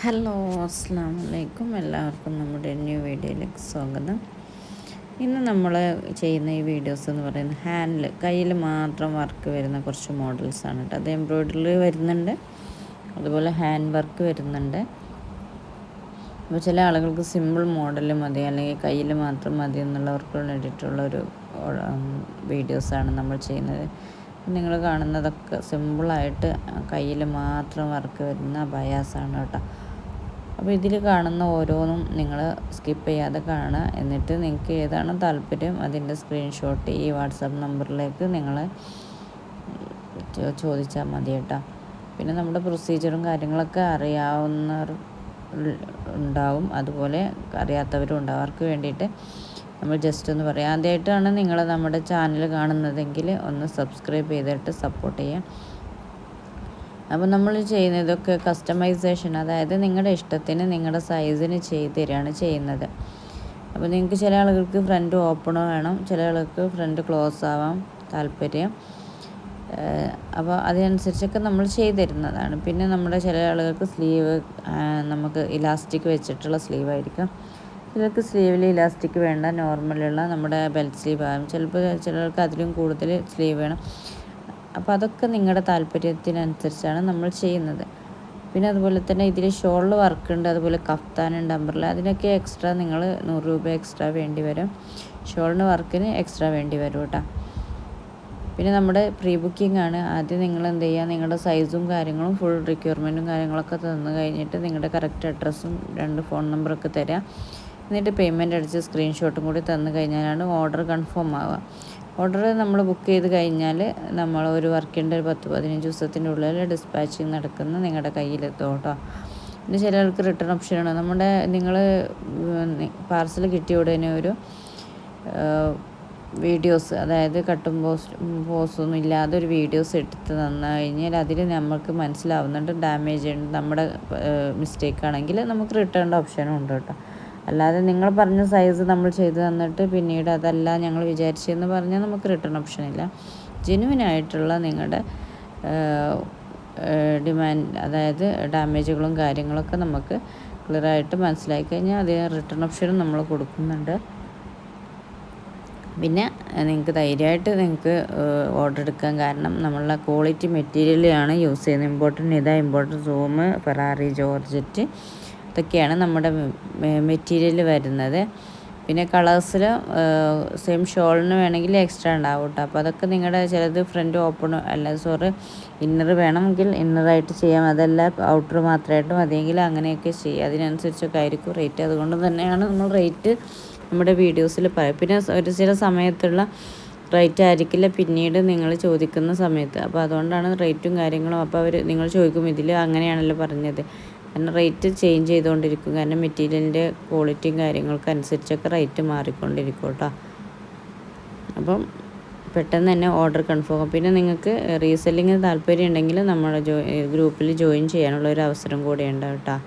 Hello, അസ്സാം വലൈക്കും. എല്ലാവർക്കും നമ്മുടെ ന്യൂ വീഡിയോയിലേക്ക് സ്വാഗതം. ഇന്ന് നമ്മൾ ചെയ്യുന്ന ഈ വീഡിയോസ് എന്ന് പറയുന്നത് ഹാൻഡിൽ കയ്യിൽ മാത്രം വർക്ക് വരുന്ന കുറച്ച് മോഡൽസാണ് കേട്ടോ. അത് എംബ്രോയ്ഡറി വരുന്നുണ്ട്, അതുപോലെ ഹാൻഡ് വർക്ക് വരുന്നുണ്ട്. അപ്പോൾ ചില ആളുകൾക്ക് സിമ്പിൾ മോഡൽ മതി, അല്ലെങ്കിൽ കയ്യിൽ മാത്രം മതി എന്നുള്ളവർക്ക് വേണ്ടിയിട്ടുള്ളൊരു വീഡിയോസാണ് നമ്മൾ ചെയ്യുന്നത്. നിങ്ങൾ കാണുന്നതൊക്കെ സിമ്പിളായിട്ട് കയ്യിൽ മാത്രം വർക്ക് വരുന്ന അബയാസാണ് കേട്ടോ. അപ്പോൾ ഇതിൽ കാണുന്ന ഓരോന്നും നിങ്ങൾ സ്കിപ്പ് ചെയ്യാതെ കാണുക. എന്നിട്ട് നിങ്ങൾക്ക് ഏതാണോ താല്പര്യം അതിൻ്റെ സ്ക്രീൻഷോട്ട് ഈ വാട്സാപ്പ് നമ്പറിലേക്ക് നിങ്ങൾ ചോദിച്ചാൽ മതി കേട്ടോ. പിന്നെ നമ്മുടെ പ്രൊസീജിയറും കാര്യങ്ങളൊക്കെ അറിയാവുന്നവർ ഉണ്ടാവും, അതുപോലെ അറിയാത്തവരും ഉണ്ടാവും. അവർക്ക് വേണ്ടിയിട്ട് നമ്മൾ ജസ്റ്റ് ഒന്ന് പറയാം. ആദ്യമായിട്ടാണ് നിങ്ങൾ നമ്മുടെ ചാനൽ കാണുന്നതെങ്കിൽ ഒന്ന് സബ്സ്ക്രൈബ് ചെയ്തിട്ട് സപ്പോർട്ട് ചെയ്യാം. അപ്പോൾ നമ്മൾ ചെയ്യുന്നതൊക്കെ കസ്റ്റമൈസേഷൻ, അതായത് നിങ്ങളുടെ ഇഷ്ടത്തിന് നിങ്ങളുടെ സൈസിന് ചെയ്ത് തരികയാണ് ചെയ്യുന്നത്. അപ്പോൾ നിങ്ങൾക്ക് ചില ആളുകൾക്ക് ഫ്രണ്ട് ഓപ്പണോ വേണം, ചില ആളുകൾക്ക് ഫ്രണ്ട് ക്ലോസ് ആവാം താല്പര്യം. അപ്പോൾ അതിനനുസരിച്ചൊക്കെ നമ്മൾ ചെയ്ത് തരുന്നതാണ്. പിന്നെ നമ്മുടെ ചില ആളുകൾക്ക് സ്ലീവ് നമുക്ക് ഇലാസ്റ്റിക് വെച്ചിട്ടുള്ള സ്ലീവായിരിക്കും. ചിലർക്ക് സ്ലീവിൽ ഇലാസ്റ്റിക് വേണ്ട, നോർമലുള്ള നമ്മുടെ ബെൽറ്റ് സ്ലീവ് ആകും. ചിലർക്ക് അതിലും കൂടുതൽ സ്ലീവ് വേണം. അപ്പോൾ അതൊക്കെ നിങ്ങളുടെ താല്പര്യത്തിനനുസരിച്ചാണ് നമ്മൾ ചെയ്യുന്നത്. പിന്നെ അതുപോലെ തന്നെ ഇതിൽ ഷോളിൽ വർക്കുണ്ട്, അതുപോലെ കഫ്താനുണ്ട്, അംബ്രല. അതിനൊക്കെ എക്സ്ട്രാ നിങ്ങൾ 100 രൂപ എക്സ്ട്രാ വേണ്ടി വരും. ഷോളിന് വർക്കിന് എക്സ്ട്രാ വേണ്ടി വരും കേട്ടോ. പിന്നെ നമ്മുടെ പ്രീ ബുക്കിംഗ് ആണ്. ആദ്യം നിങ്ങൾ എന്ത് ചെയ്യുക, നിങ്ങളുടെ സൈസും കാര്യങ്ങളും ഫുൾ റിക്വയർമെൻറ്റും കാര്യങ്ങളൊക്കെ തന്നു കഴിഞ്ഞിട്ട് നിങ്ങളുടെ കറക്റ്റ് അഡ്രസ്സും 2 ഫോൺ നമ്പറൊക്കെ തരാം. എന്നിട്ട് പേയ്മെൻറ്റ് അടിച്ച് സ്ക്രീൻഷോട്ടും കൂടി തന്നു കഴിഞ്ഞാലാണ് ഓർഡർ കൺഫേം ആവുക. ഓർഡർ നമ്മൾ ബുക്ക് ചെയ്ത് കഴിഞ്ഞാൽ നമ്മൾ ഒരു വർക്കിൻ്റെ 10-15 ദിവസത്തിൻ്റെ ഉള്ളിൽ ഡിസ്പാച്ചിങ് നടക്കുന്ന നിങ്ങളുടെ കയ്യിലെത്തും കേട്ടോ. പിന്നെ ചിലർക്ക് റിട്ടേൺ ഓപ്ഷനാണ്. നിങ്ങൾ പാർസൽ കിട്ടിയ ഉടനെ ഒരു വീഡിയോസ്, അതായത് കട്ടും പോസ്റ്റൊന്നും ഇല്ലാതെ ഒരു വീഡിയോസ് എടുത്ത് തന്നു കഴിഞ്ഞാൽ അതിൽ നമുക്ക് മനസ്സിലാവുന്നുണ്ട് ഡാമേജ് ഉണ്ട്, നമ്മുടെ മിസ്റ്റേക്ക് ആണെങ്കിൽ നമുക്ക് റിട്ടേണിൻ്റെ ഓപ്ഷനും ഉണ്ട് കേട്ടോ. അല്ലാതെ നിങ്ങൾ പറഞ്ഞ സൈസ് നമ്മൾ ചെയ്ത് തന്നിട്ട് പിന്നീട് അതല്ല ഞങ്ങൾ വിചാരിച്ചതെന്ന് പറഞ്ഞാൽ നമുക്ക് റിട്ടേൺ ഓപ്ഷൻ ഇല്ല. ജെന്യുവിനായിട്ടുള്ള നിങ്ങളുടെ ഡിമാൻഡ്, അതായത് ഡാമേജുകളും കാര്യങ്ങളൊക്കെ നമുക്ക് ക്ലിയറായിട്ട് മനസ്സിലാക്കി കഴിഞ്ഞാൽ അതിന് റിട്ടേൺ ഓപ്ഷനും നമ്മൾ കൊടുക്കുന്നുണ്ട്. പിന്നെ നിങ്ങൾക്ക് ധൈര്യമായിട്ട് നിങ്ങൾക്ക് ഓർഡർ എടുക്കാൻ, കാരണം നമ്മളുടെ ക്വാളിറ്റി മെറ്റീരിയലാണ് യൂസ് ചെയ്യുന്നത്. ഇമ്പോർട്ടൻറ്റ് സൂം, ഫെറാറി ജോർജറ്റ്, ഇതൊക്കെയാണ് നമ്മുടെ മെറ്റീരിയൽ വരുന്നത്. പിന്നെ കളേഴ്സിൽ സെയിം ഷോളിന് വേണമെങ്കിൽ എക്സ്ട്രാ ഉണ്ടാവും കേട്ടോ. അപ്പോൾ അതൊക്കെ നിങ്ങളുടെ ചിലത് ഫ്രണ്ട് ഓപ്പൺ ഇന്നർ വേണമെങ്കിൽ ഇന്നറായിട്ട് ചെയ്യാം, അതല്ല ഔട്ടർ മാത്രമായിട്ട് മതിയെങ്കിൽ അങ്ങനെയൊക്കെ ചെയ്യാം. അതിനനുസരിച്ചൊക്കെ ആയിരിക്കും റേറ്റ്. അതുകൊണ്ട് തന്നെയാണ് നമ്മൾ റേറ്റ് നമ്മുടെ വീഡിയോസിൽ പറയും. പിന്നെ ചില സമയത്തുള്ള റേറ്റ് ആയിരിക്കില്ല പിന്നീട് നിങ്ങൾ ചോദിക്കുന്ന സമയത്ത്. അപ്പോൾ അതുകൊണ്ടാണ് റേറ്റും കാര്യങ്ങളും. അപ്പോൾ നിങ്ങൾ ചോദിക്കും ഇതിൽ അങ്ങനെയാണല്ലോ പറഞ്ഞത്. കാരണം റേറ്റ് ചേഞ്ച് ചെയ്തുകൊണ്ടിരിക്കും, കാരണം മെറ്റീരിയലിൻ്റെ ക്വാളിറ്റിയും കാര്യങ്ങൾക്കനുസരിച്ചൊക്കെ റേറ്റ് മാറിക്കൊണ്ടിരിക്കും കേട്ടോ. അപ്പം പെട്ടെന്ന് തന്നെ ഓർഡർ കൺഫേം. പിന്നെ നിങ്ങൾക്ക് റീസെല്ലിങ്ങിന് താല്പര്യം ഉണ്ടെങ്കിൽ നമ്മുടെ ഗ്രൂപ്പിൽ ജോയിൻ ചെയ്യാനുള്ള ഒരു അവസരം കൂടെ ഉണ്ട് കേട്ടോ.